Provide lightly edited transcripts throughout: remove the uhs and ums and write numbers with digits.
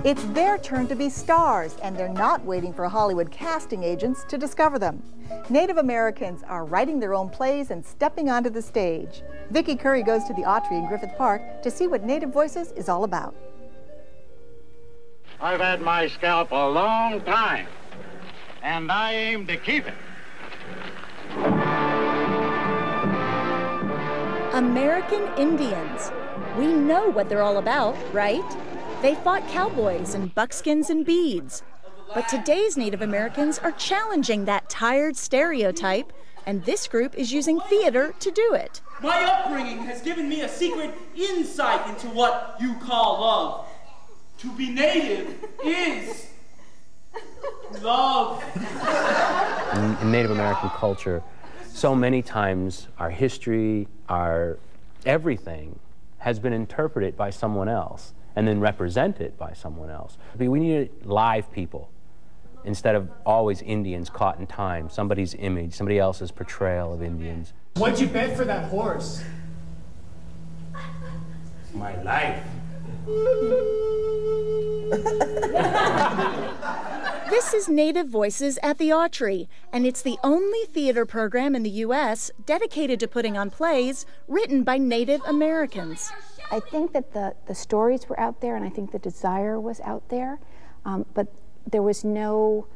It's their turn to be stars, and they're not waiting for Hollywood casting agents to discover them. Native Americans are writing their own plays and stepping onto the stage. Vicki Curry goes to the Autry in Griffith Park to see what Native Voices is all about. I've had my scalp a long time, and I aim to keep it. American Indians. We know what they're all about, right? They fought cowboys and buckskins and beads. But today's Native Americans are challenging that tired stereotype, and this group is using theater to do it. My upbringing has given me a secret insight into what you call love. To be Native is love. In Native American culture, so many times our history, our everything has been interpreted by someone else and then represented by someone else. We need live people instead of always Indians caught in time, somebody's image, somebody else's portrayal of Indians. What'd you bet for that horse? My life. This is Native Voices at the Autry, and it's the only theater program in the U.S. dedicated to putting on plays written by Native Americans. I think that the stories were out there, and I think the desire was out there, but there was no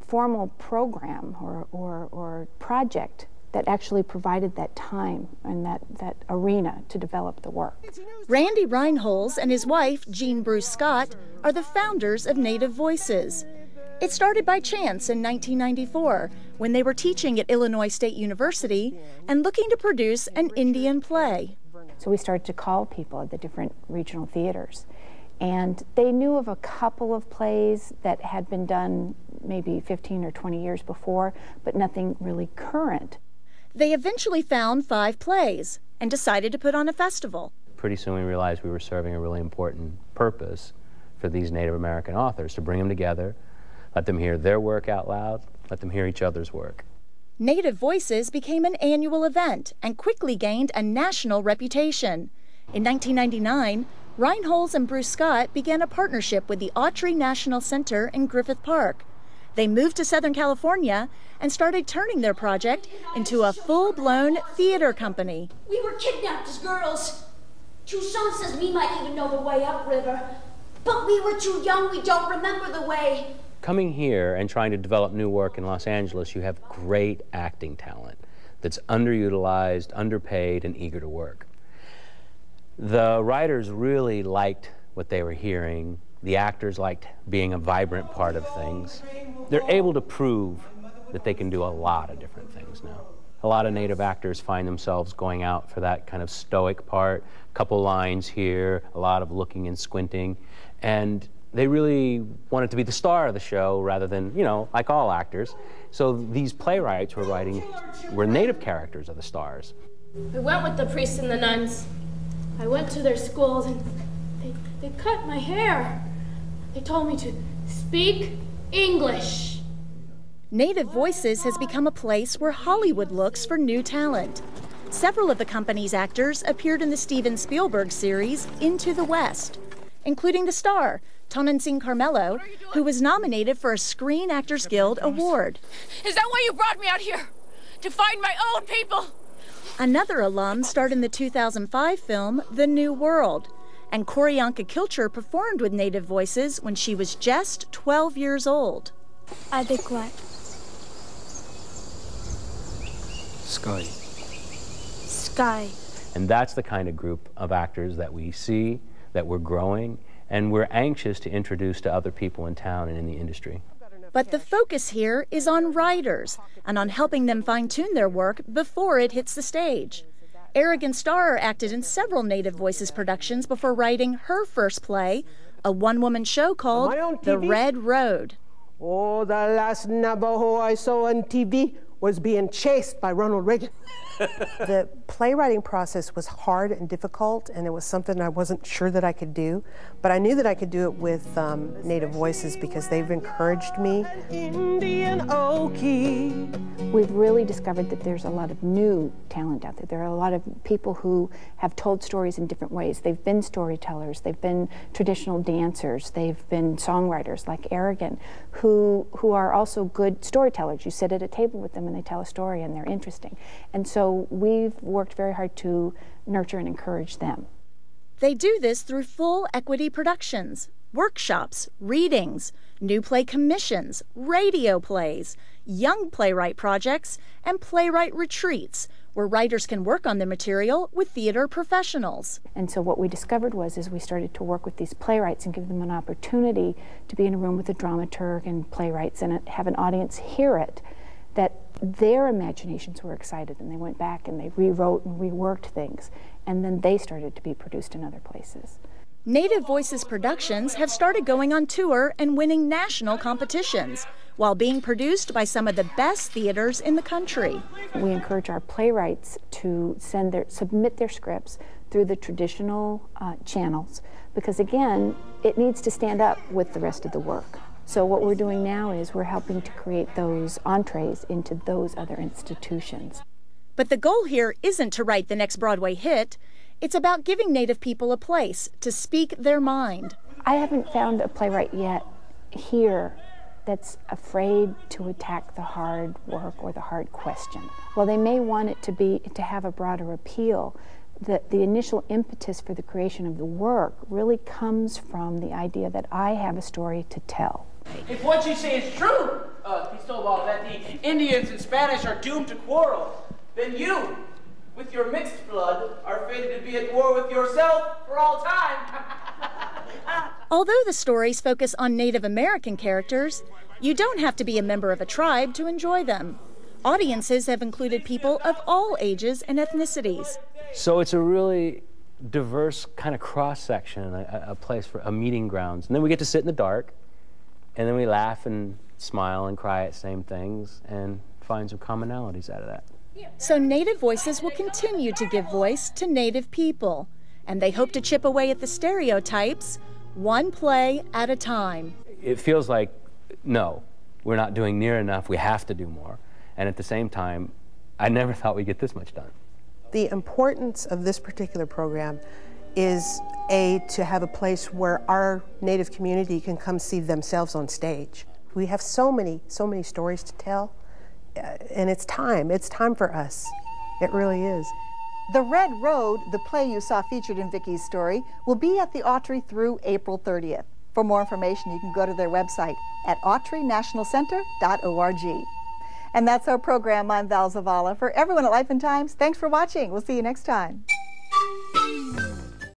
formal program or project that actually provided that time and that arena to develop the work. Randy Reinholz and his wife, Jean Bruce Scott, are the founders of Native Voices. It started by chance in 1994 when they were teaching at Illinois State University and looking to produce an Indian play. So we started to call people at the different regional theaters, and they knew of a couple of plays that had been done maybe 15 or 20 years before, but nothing really current. They eventually found 5 plays and decided to put on a festival. Pretty soon we realized we were serving a really important purpose for these Native American authors, to bring them together, let them hear their work out loud, let them hear each other's work. Native Voices became an annual event and quickly gained a national reputation. In 1999, Reinholz and Bruce Scott began a partnership with the Autry National Center in Griffith Park. They moved to Southern California and started turning their project into a full-blown theater company. We were kidnapped as girls. Toussaint says we might even know the way upriver, but we were too young, we don't remember the way. Coming here and trying to develop new work in Los Angeles, you have great acting talent that's underutilized, underpaid, and eager to work. The writers really liked what they were hearing. The actors liked being a vibrant part of things. They're able to prove that they can do a lot of different things now. A lot of Native actors find themselves going out for that kind of stoic part, a couple lines here, a lot of looking and squinting, and they really wanted to be the star of the show rather than, you know, like all actors. So these playwrights were Native characters of the stars. I went with the priests and the nuns. I went to their schools and they cut my hair. They told me to speak English. Native Voices has become a place where Hollywood looks for new talent. Several of the company's actors appeared in the Steven Spielberg series Into the West, including the star, Tonantzin Carmelo, who was nominated for a Screen Actors Guild Award. Is that why you brought me out here? To find my own people? Another alum starred in the 2005 film The New World, and Koryanka Kilcher performed with Native Voices when she was just 12 years old. Adequate. Sky. Sky. And that's the kind of group of actors that we see, that we're growing, and we're anxious to introduce to other people in town and in the industry. But the focus here is on writers and on helping them fine-tune their work before it hits the stage. Aragon Starr acted in several Native Voices productions before writing her first play, a one-woman show called The Red Road. Oh, the last Navajo I saw on TV was being chased by Ronald Reagan. The playwriting process was hard and difficult, and it was something I wasn't sure that I could do, but I knew that I could do it with Native Voices because they've encouraged me. Indian Okie. We've really discovered that there's a lot of new talent out there. There are a lot of people who have told stories in different ways. They've been storytellers, they've been traditional dancers, they've been songwriters like Aragon, who are also good storytellers. You sit at a table with them and they tell a story and they're interesting. And so we've worked very hard to nurture and encourage them. They do this through full equity productions, workshops, readings, new play commissions, radio plays, young playwright projects, and playwright retreats, where writers can work on the material with theater professionals. And so what we discovered was, as we started to work with these playwrights and give them an opportunity to be in a room with a dramaturg and playwrights and have an audience hear it, that their imaginations were excited and they went back and they rewrote and reworked things, and then they started to be produced in other places. Native Voices productions have started going on tour and winning national competitions, while being produced by some of the best theaters in the country. We encourage our playwrights to submit their scripts through the traditional channels, because again, it needs to stand up with the rest of the work. So what we're doing now is we're helping to create those entrees into those other institutions. But the goal here isn't to write the next Broadway hit. It's about giving Native people a place to speak their mind. I haven't found a playwright yet here that's afraid to attack the hard work or the hard question. While they may want it to have a broader appeal, the initial impetus for the creation of the work really comes from the idea that I have a story to tell. If what you say is true, Cristobal, that the Indians and Spanish are doomed to quarrel, then you, with your mixed blood, are fated to be at war with yourself for all time. Although the stories focus on Native American characters, you don't have to be a member of a tribe to enjoy them. Audiences have included people of all ages and ethnicities. So it's a really diverse kind of cross-section, a place for a meeting grounds. And then we get to sit in the dark, and then we laugh and smile and cry at same things and find some commonalities out of that. So Native Voices will continue to give voice to Native people, and they hope to chip away at the stereotypes, one play at a time. It feels like, no, we're not doing near enough, we have to do more. And at the same time, I never thought we'd get this much done. The importance of this particular program is, to have a place where our Native community can come see themselves on stage. We have so many stories to tell, and it's time for us. It really is. The Red Road, the play you saw featured in Vicky's story, will be at the Autry through April 30th. For more information, you can go to their website at autrynationalcenter.org. And that's our program. I'm Val Zavala. For everyone at Life and Times, thanks for watching. We'll see you next time.